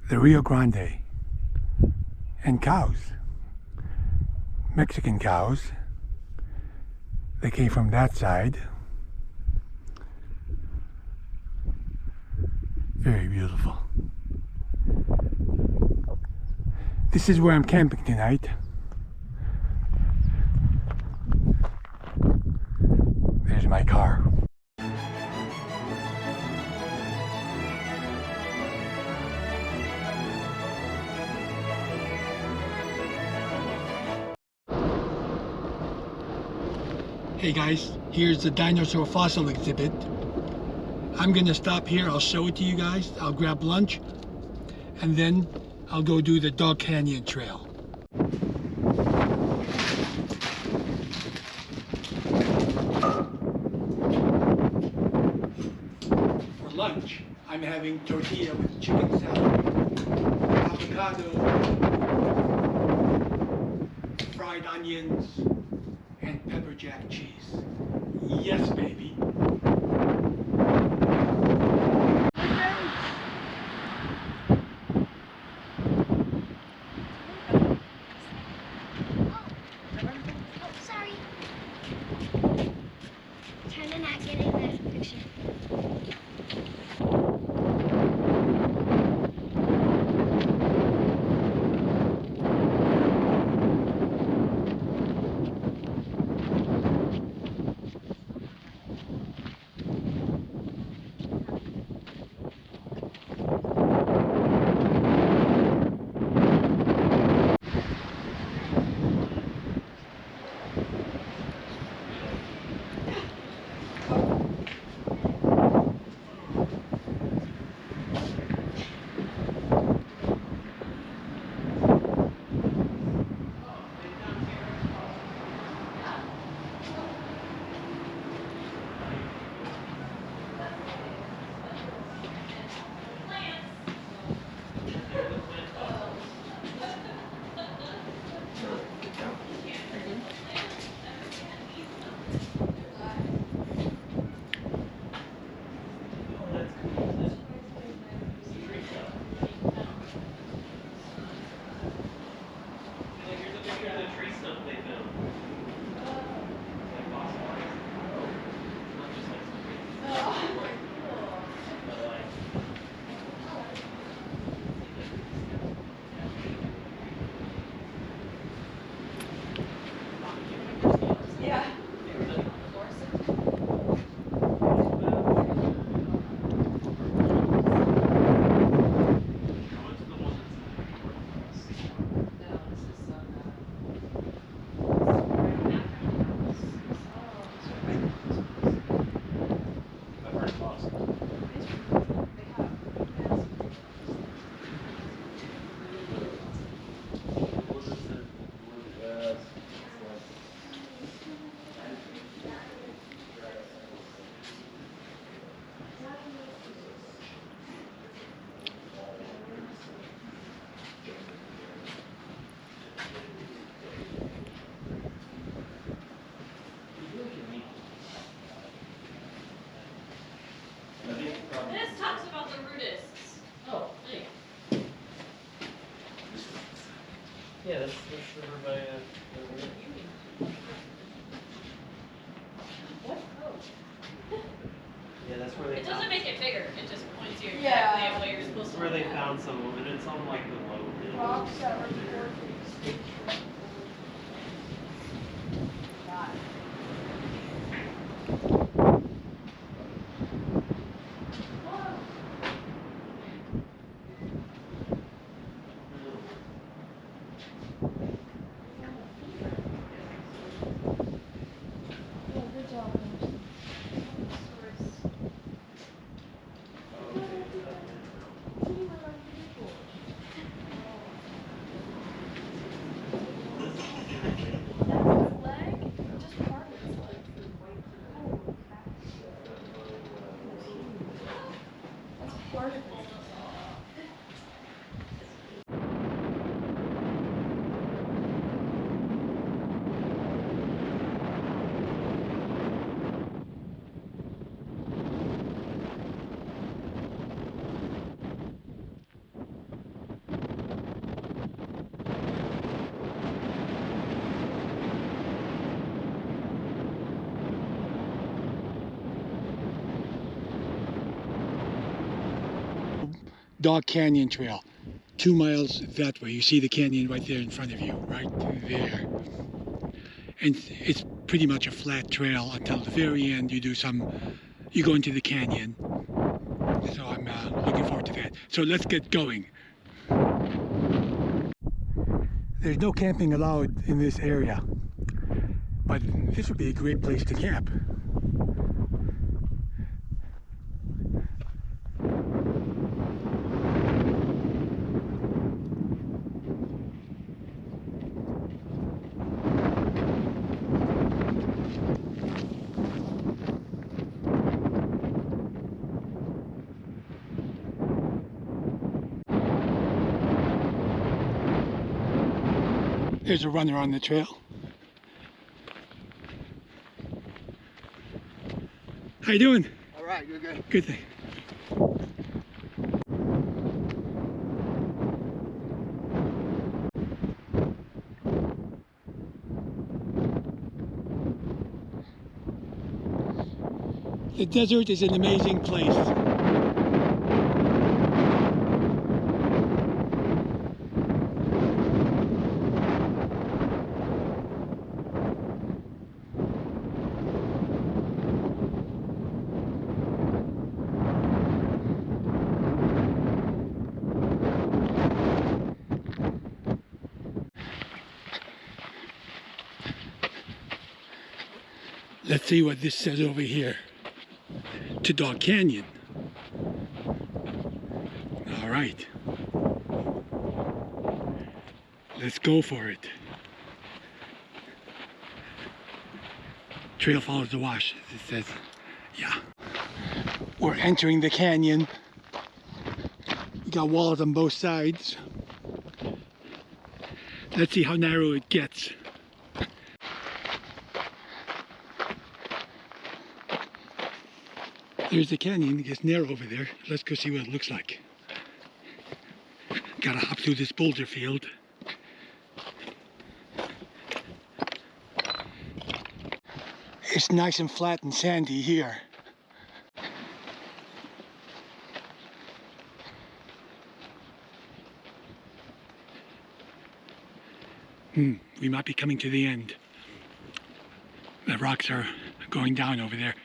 the Rio Grande, and cows, Mexican cows. They came from that side. Very beautiful. This is where I'm camping tonight. There's my car. Hey guys, here's the dinosaur fossil exhibit. I'm gonna stop here, I'll show it to you guys, I'll grab lunch, and then I'll go do the Dog Canyon Trail. For lunch, I'm having tortilla with chicken salad, avocado, fried onions, and pepper jack cheese. Yes, baby. This talks about the rudists. Oh, thanks. Yeah, that's over by What? Oh. yeah, that's where they It doesn't make it bigger. It just points you exactly Yeah. at what you're supposed to where they look at. found some of it. It's on like the low hill. Rocks that were poured through the Got it. Oh, good job. Dog Canyon Trail. 2 miles that way. You see the canyon right there in front of you, right there. And it's pretty much a flat trail until the very end. You go into the canyon. So I'm looking forward to that. So let's get going. There's no camping allowed in this area, but this would be a great place to camp. There's a runner on the trail. How you doing? All right, you're good. Good thing. The desert is an amazing place. Let's see what this says over here. To Dog Canyon. All right. Let's go for it. Trail follows the wash, it says. Yeah. We're entering the canyon. We got walls on both sides. Let's see how narrow it gets. There's the canyon. It gets narrow over there. Let's go see what it looks like. Gotta hop through this boulder field. It's nice and flat and sandy here. We might be coming to the end. The rocks are going down over there.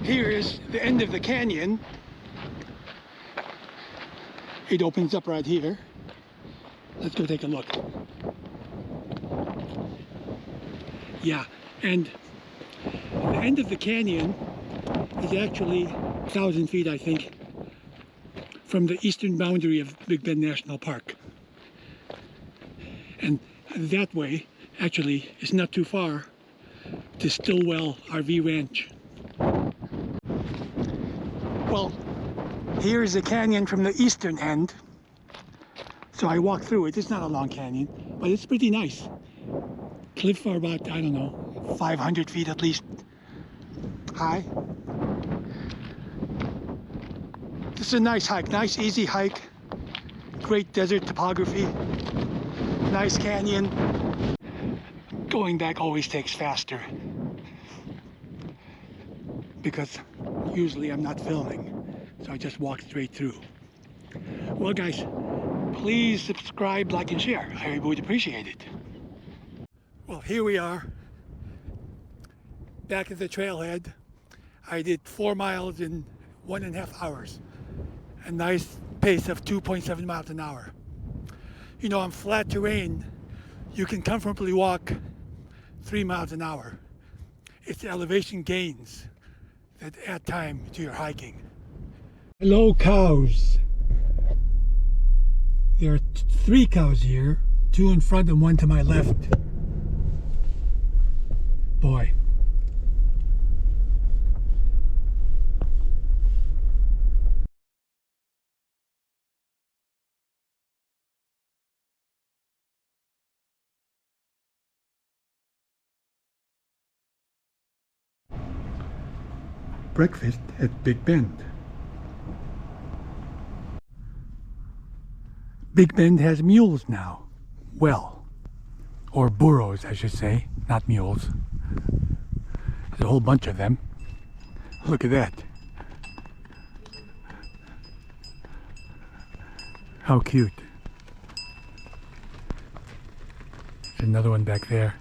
Here is the end of the canyon. It opens up right here. Let's go take a look. Yeah, and the end of the canyon is actually 1,000 feet, I think, from the eastern boundary of Big Bend National Park. And that way, actually, is not too far to Stillwell RV Ranch. Well, here's the canyon from the eastern end. So I walked through it. It's not a long canyon, but it's pretty nice. Cliffs are about, I don't know, 500 feet at least high. This is a nice hike, nice easy hike. Great desert topography. Nice canyon. Going back always takes faster, because usually I'm not filming, so I just walk straight through. Well guys, please subscribe, like and share. I would appreciate it. Well, here we are, back at the trailhead. I did 4 miles in 1.5 hours. A nice pace of 2.7 miles an hour. You know, on flat terrain, you can comfortably walk 3 miles an hour. It's the elevation gains that add time to your hiking. Hello, cows. There are 3 cows here, 2 in front and 1 to my left. Boy. Breakfast at Big Bend. Big Bend has mules now. Well, or burros, I should say, not mules. There's a whole bunch of them. Look at that. How cute. There's another one back there.